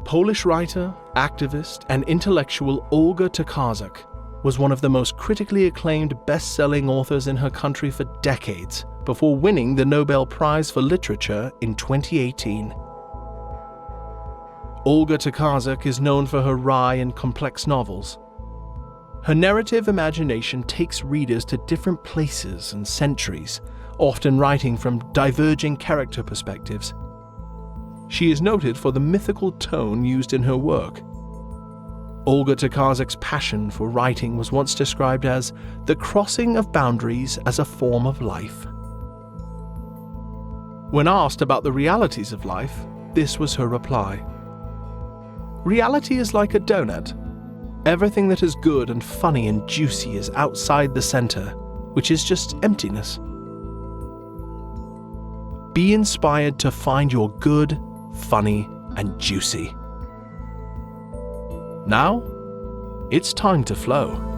Polish writer, activist, and intellectual Olga Tokarczuk was one of the most critically acclaimed best-selling authors in her country for decades before winning the Nobel Prize for Literature in 2018. Olga Tokarczuk is known for her wry and complex novels. Her narrative imagination takes readers to different places and centuries, often writing from diverging character perspectives. She is noted for the mythical tone used in her work. Olga Tokarczuk's passion for writing was once described as the crossing of boundaries as a form of life. When asked about the realities of life, this was her reply. Reality is like a donut. Everything that is good and funny and juicy is outside the center, which is just emptiness. Be inspired to find your good, funny, and juicy. Now, it's time to flow.